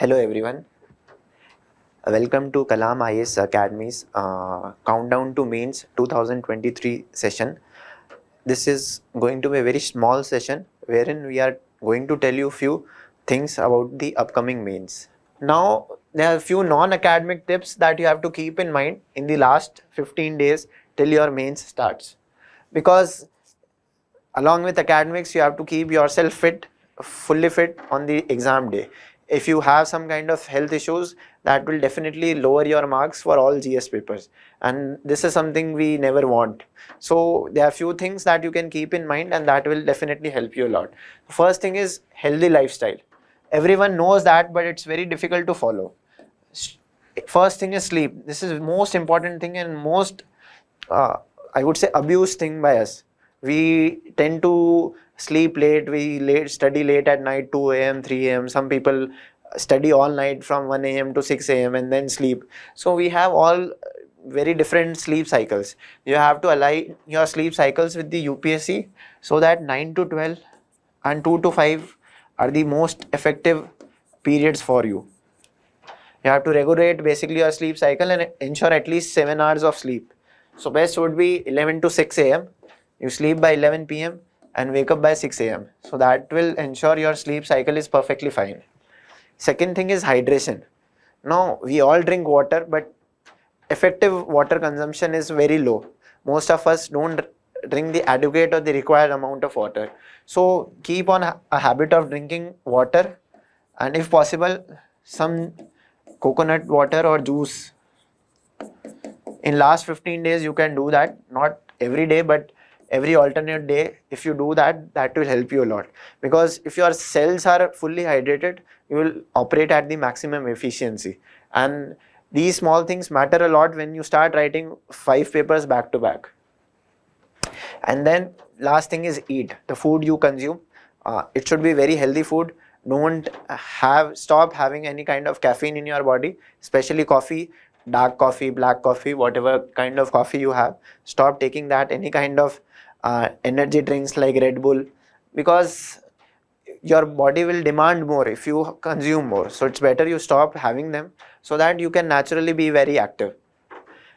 Hello everyone, welcome to Kalam IAS Academy's Countdown to Mains 2023 session. This is going to be a very small session wherein we are going to tell you few things about the upcoming mains. Now, there are a few non-academic tips that you have to keep in mind in the last 15 days till your mains starts. Because along with academics, you have to keep yourself fit, fully fit on the exam day. If you have some kind of health issues, that will definitely lower your marks for all GS papers, and this is something we never want. So there are few things that you can keep in mind, and that will definitely help you a lot. First thing is healthy lifestyle. Everyone knows that, but it's very difficult to follow. First thing is sleep. This is most important thing and most I would say abused thing by us. We tend to sleep late, study late at night, 2 a.m., 3 a.m. Some people study all night from 1 a.m. to 6 a.m. and then sleep. So we have all very different sleep cycles. You have to align your sleep cycles with the UPSC so that 9 to 12 and 2 to 5 are the most effective periods for you. You have to regulate basically your sleep cycle and ensure at least 7 hours of sleep. So best would be 11 to 6 a.m. You sleep by 11 p.m. and wake up by 6 a.m. So that will ensure your sleep cycle is perfectly fine. Second thing is hydration. Now, we all drink water, but effective water consumption is very low. Most of us don't drink the adequate or the required amount of water. So keep on a habit of drinking water, and if possible, some coconut water or juice. In last 15 days, you can do that. Not every day, but every alternate day. If you do that, that will help you a lot. Because if your cells are fully hydrated, you will operate at the maximum efficiency. And these small things matter a lot when you start writing 5 papers back to back. And then last thing is eat. The food you consume, it should be very healthy food. Don't stop having any kind of caffeine in your body, especially coffee, dark coffee, black coffee, whatever kind of coffee you have. Stop taking that, any kind of energy drinks like Red Bull, because your body will demand more if you consume more. So it's better you stop having them so that you can naturally be very active.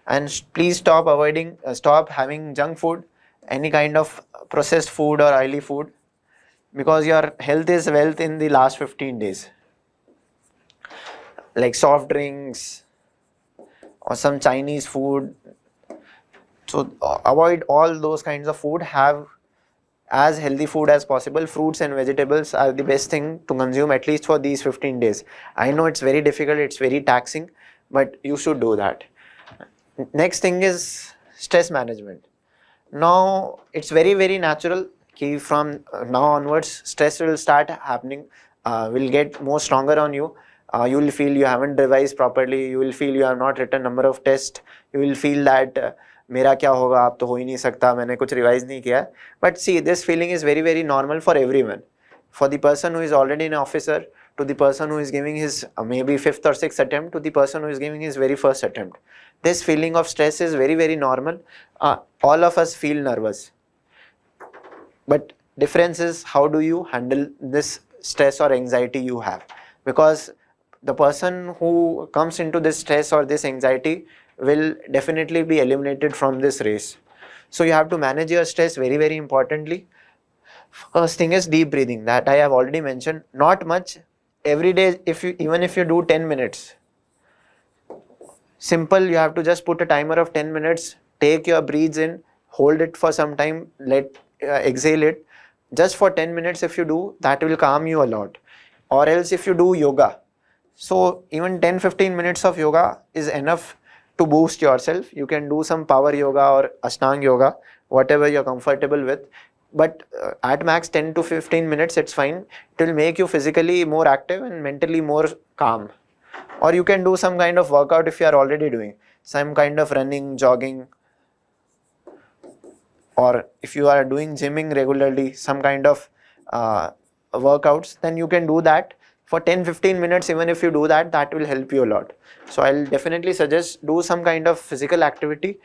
And please stop having junk food, any kind of processed food or oily food, because your health is wealth in the last 15 days. Like soft drinks or some Chinese food. So avoid all those kinds of food. Have as healthy food as possible. Fruits and vegetables are the best thing to consume at least for these 15 days. I know it's very difficult, it's very taxing, but you should do that. Next thing is stress management. Now, it's very, very natural. From now onwards, stress will start happening, will get more stronger on you. You will feel you haven't revised properly. You will feel you have not written number of tests. You will feel that मेरा क्या होगा, आप तो हो ही नहीं सकता, मैंने कुछ revise नहीं किया. But see, this feeling is very, very normal for everyone. For the person who is already an officer, to the person who is giving his maybe 5th or 6th attempt, to the person who is giving his very first attempt. This feeling of stress is very, very normal. All of us feel nervous. But difference is how do you handle this stress or anxiety you have. Because the person who comes into this stress or this anxiety will definitely be eliminated from this race. So you have to manage your stress very, very importantly. First thing is deep breathing, that I have already mentioned. Not much. Every day, even if you do 10 minutes, simple, you have to just put a timer of 10 minutes, take your breaths in, hold it for some time, exhale it. Just for 10 minutes if you do, that will calm you a lot. Or else if you do yoga. So even 10-15 minutes of yoga is enough to boost yourself. You can do some power yoga or Ashtanga yoga, whatever you're comfortable with. But at max 10 to 15 minutes, it's fine. It will make you physically more active and mentally more calm. Or you can do some kind of workout if you are already doing. Some kind of running, jogging. Or if you are doing gymming regularly, some kind of workouts, then you can do that. For 10-15 minutes, even if you do that, that will help you a lot. So I'll definitely suggest do some kind of physical activity,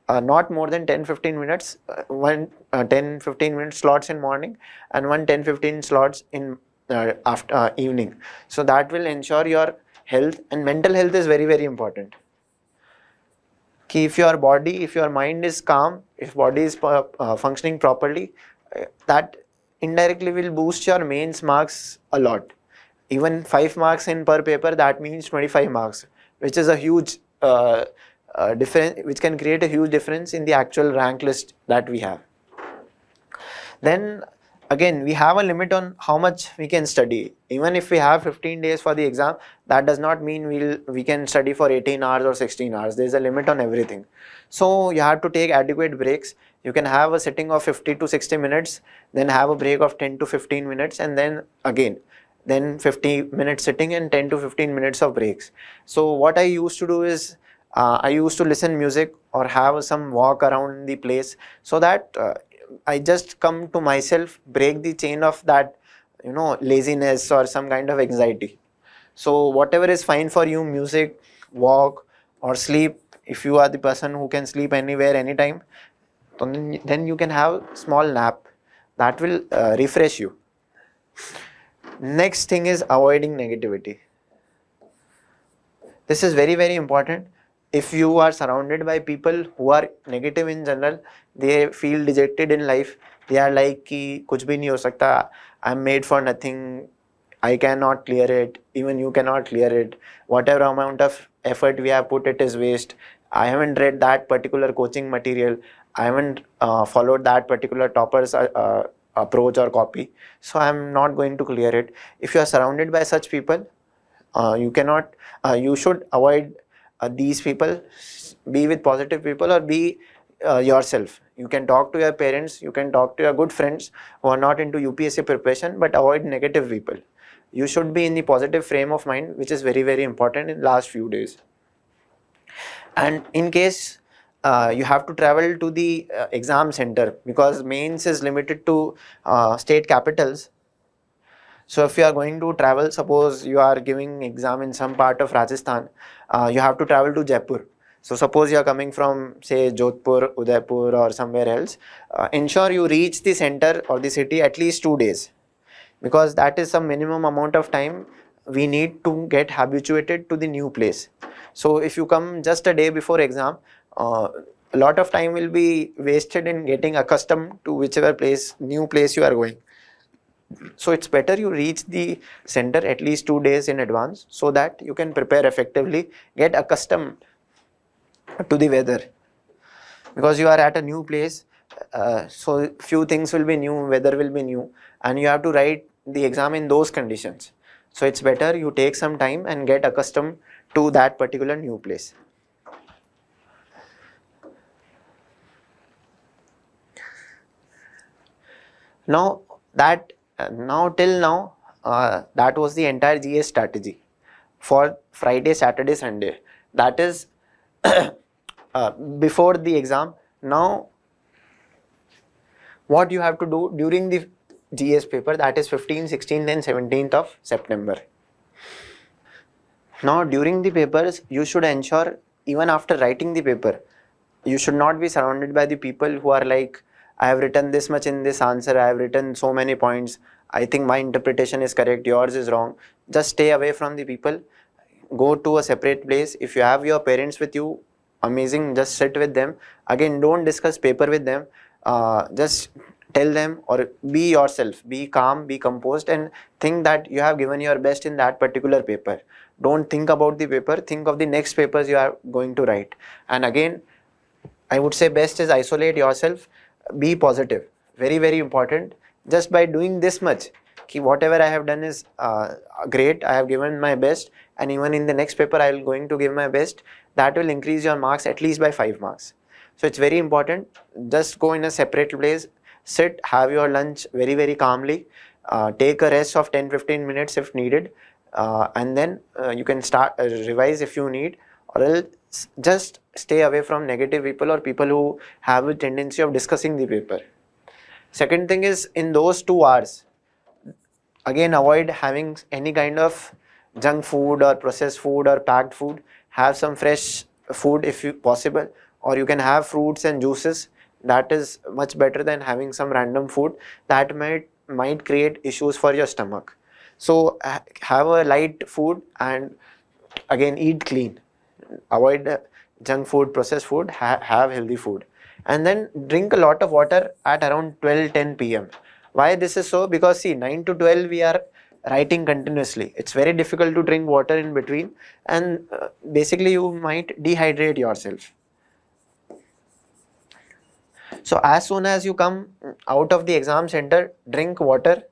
not more than 10-15 minutes, 10-15 minute slots in morning and 10-15 slots in after evening. So that will ensure your health, and mental health is very, very important. If your body, if your mind is calm, if body is functioning properly, that indirectly will boost your mains marks a lot. Even 5 marks in per paper, that means 25 marks, which is a huge difference, which can create a huge difference in the actual rank list that we have. Then again, we have a limit on how much we can study. Even if we have 15 days for the exam, that does not mean we can study for 18 hours or 16 hours. There is a limit on everything. So you have to take adequate breaks. You can have a sitting of 50 to 60 minutes, then have a break of 10 to 15 minutes, and then again, then 50 minutes sitting and 10 to 15 minutes of breaks. So what I used to do is, I used to listen music or have some walk around the place, so that I just come to myself, break the chain of that, laziness or some kind of anxiety. So whatever is fine for you, music, walk, or sleep, if you are the person who can sleep anywhere, anytime, then you can have small nap. That will refresh you. Next thing is avoiding negativity. This is very, very important. If you are surrounded by people who are negative in general, they feel dejected in life. They are like कि कुछ भी नहीं हो सकता, I'm made for nothing, I cannot clear it, even you cannot clear it. Whatever amount of effort we have put, it is waste. I haven't read that particular coaching material. I haven't followed that particular topper's approach or copy. So I'm not going to clear it. If you are surrounded by such people, you should avoid these people. Be with positive people, or be yourself. You can talk to your parents, you can talk to your good friends who are not into UPSC preparation, but avoid negative people. You should be in the positive frame of mind, which is very, very important in last few days. And in case you have to travel to the exam center, because mains is limited to state capitals. So if you are going to travel, suppose you are giving exam in some part of Rajasthan, you have to travel to Jaipur. So suppose you are coming from, say, Jodhpur, Udaipur, or somewhere else, ensure you reach the center or the city at least 2 days, because that is some minimum amount of time we need to get habituated to the new place. So if you come just a day before exam, a lot of time will be wasted in getting accustomed to whichever place, new place you are going. So it's better you reach the center at least 2 days in advance, so that you can prepare effectively, get accustomed to the weather, because you are at a new place. So few things will be new, weather will be new, and you have to write the exam in those conditions. So it's better you take some time and get accustomed to that particular new place. Now till now, that was the entire GS strategy for Friday, Saturday, Sunday. That is before the exam. Now what you have to do during the GS paper, that is 15th, 16th and 17th of September. Now during the papers, you should ensure, even after writing the paper, you should not be surrounded by the people who are like, I have written this much in this answer, I have written so many points, I think my interpretation is correct, yours is wrong. Just stay away from the people. Go to a separate place. If you have your parents with you, amazing, just sit with them. Again, don't discuss paper with them. Just tell them, or be yourself, be calm, be composed, and think that you have given your best in that particular paper. Don't think about the paper, think of the next papers you are going to write. And again, I would say best is isolate yourself, be positive. Very, very important. Just by doing this much, whatever I have done is great, I have given my best, and even in the next paper I will going to give my best. That will increase your marks at least by 5 marks. So it's very important. Just go in a separate place, sit, have your lunch very, very calmly, take a rest of 10-15 minutes if needed, and then you can start revise if you need, or else just stay away from negative people or people who have a tendency of discussing the paper. Second thing is, in those 2 hours, again, avoid having any kind of junk food or processed food or packed food. Have some fresh food if possible, or you can have fruits and juices. That is much better than having some random food that might create issues for your stomach. So have a light food, and again eat clean. Avoid junk food, processed food, have healthy food. And then drink a lot of water at around 12-10 p.m. Why this is so? Because see, 9 to 12 we are writing continuously. It's very difficult to drink water in between, and basically you might dehydrate yourself. So as soon as you come out of the exam center, drink water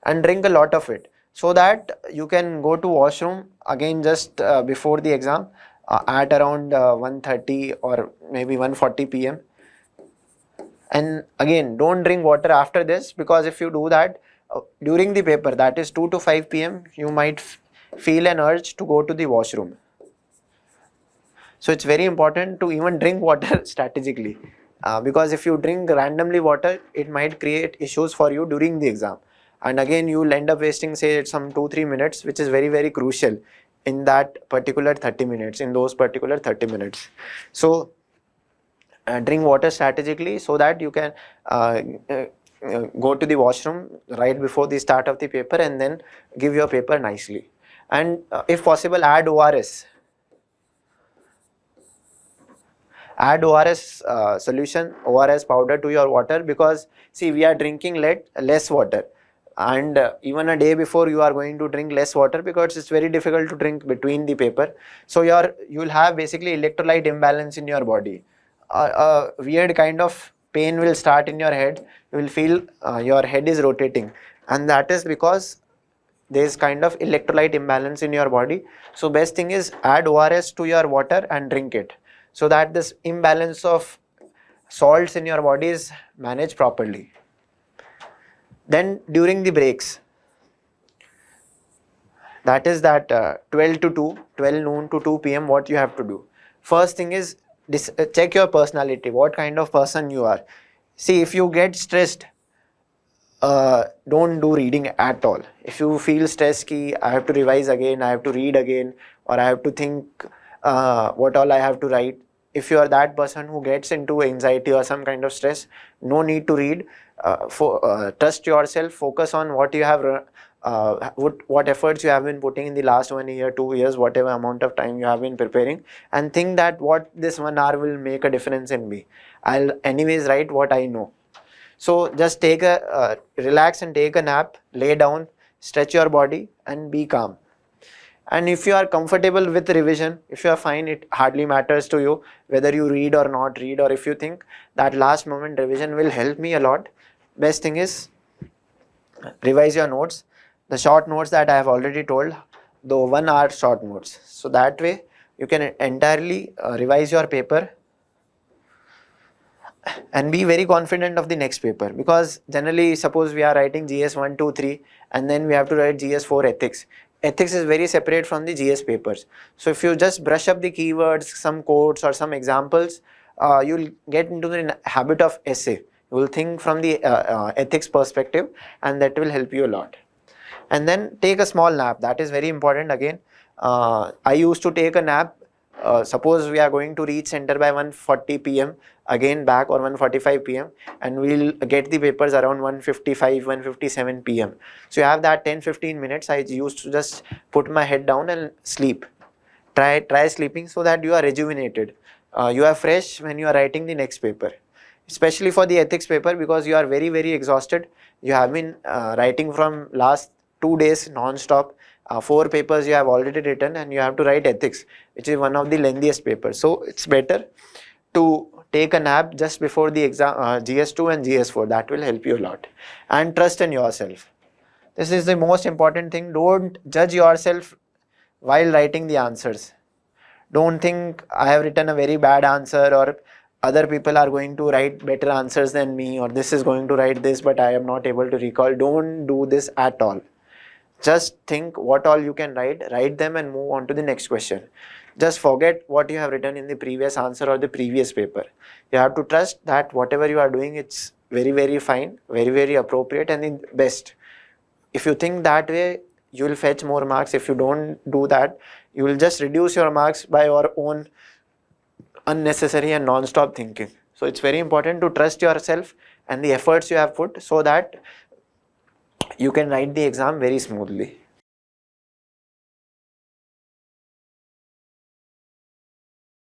and drink a lot of it, so that you can go to washroom again just before the exam at around 1:30 or maybe 1:40 p.m. And again, don't drink water after this, because if you do that during the paper, that is 2 to 5 p.m., you might feel an urge to go to the washroom. So it's very important to even drink water strategically, because if you drink randomly water, it might create issues for you during the exam. And again, you will end up wasting, say, some 2-3 minutes, which is very, very crucial in that particular 30 minutes, in those particular 30 minutes. So drink water strategically, so that you can go to the washroom right before the start of the paper, and then give your paper nicely. And if possible, add ORS. Add ORS solution, ORS powder to your water, because see, we are drinking less water, and even a day before you are going to drink less water, because it's very difficult to drink between the paper. So you will have basically electrolyte imbalance in your body. A weird kind of pain will start in your head. You will feel your head is rotating, and that is because there is kind of electrolyte imbalance in your body. So best thing is add ORS to your water and drink it, so that this imbalance of salts in your body is managed properly. Then during the breaks, that is that 12 noon to 2 p.m, what you have to do. First thing is check your personality, what kind of person you are. See, if you get stressed, don't do reading at all. If you feel stressed ki I have to revise again, I have to read again, or I have to think what all I have to write, if you are that person who gets into anxiety or some kind of stress, no need to read. Trust yourself, focus on what you have what efforts you have been putting in the last 1 year, 2 years, whatever amount of time you have been preparing, and think that what this 1 hour will make a difference in me. I'll anyways write what I know. So just take a relax and take a nap, lay down, stretch your body and be calm. And if you are comfortable with revision, if you are fine, it hardly matters to you whether you read or not read, or if you think that last moment revision will help me a lot, best thing is revise your notes, the short notes that I have already told, the 1 hour short notes. So that way you can entirely revise your paper and be very confident of the next paper. Because generally, suppose we are writing GS 1, 2, 3 and then we have to write GS 4 ethics. Ethics is very separate from the GS papers. So if you just brush up the keywords, some quotes or some examples, you'll get into the habit of essay. You will think from the ethics perspective, and that will help you a lot. And then take a small nap. That is very important again. I used to take a nap. Suppose we are going to reach center by 1:40 p.m. again back, or 1:45 p.m. and we'll get the papers around 1:55, 1:57 p.m. So you have that 10-15 minutes. I used to just put my head down and sleep. Try sleeping, so that you are rejuvenated. You are fresh when you are writing the next paper. Especially for the ethics paper, because you are very, very exhausted. You have been writing from last 2 days non-stop. 4 papers you have already written, and you have to write ethics, which is one of the lengthiest papers. So it's better to take a nap just before the exam, GS2 and GS4. That will help you a lot. And trust in yourself. This is the most important thing. Don't judge yourself while writing the answers. Don't think I have written a very bad answer, or other people are going to write better answers than me, or this is going to write this but I am not able to recall. Don't do this at all. Just think what all you can write them and move on to the next question. Just forget what you have written in the previous answer or the previous paper. You have to trust that whatever you are doing, it's very, very fine, very, very appropriate and the best. If you think that way, you will fetch more marks. If you don't do that, you will just reduce your marks by your own unnecessary and non-stop thinking. So it's very important to trust yourself and the efforts you have put, so that you can write the exam very smoothly.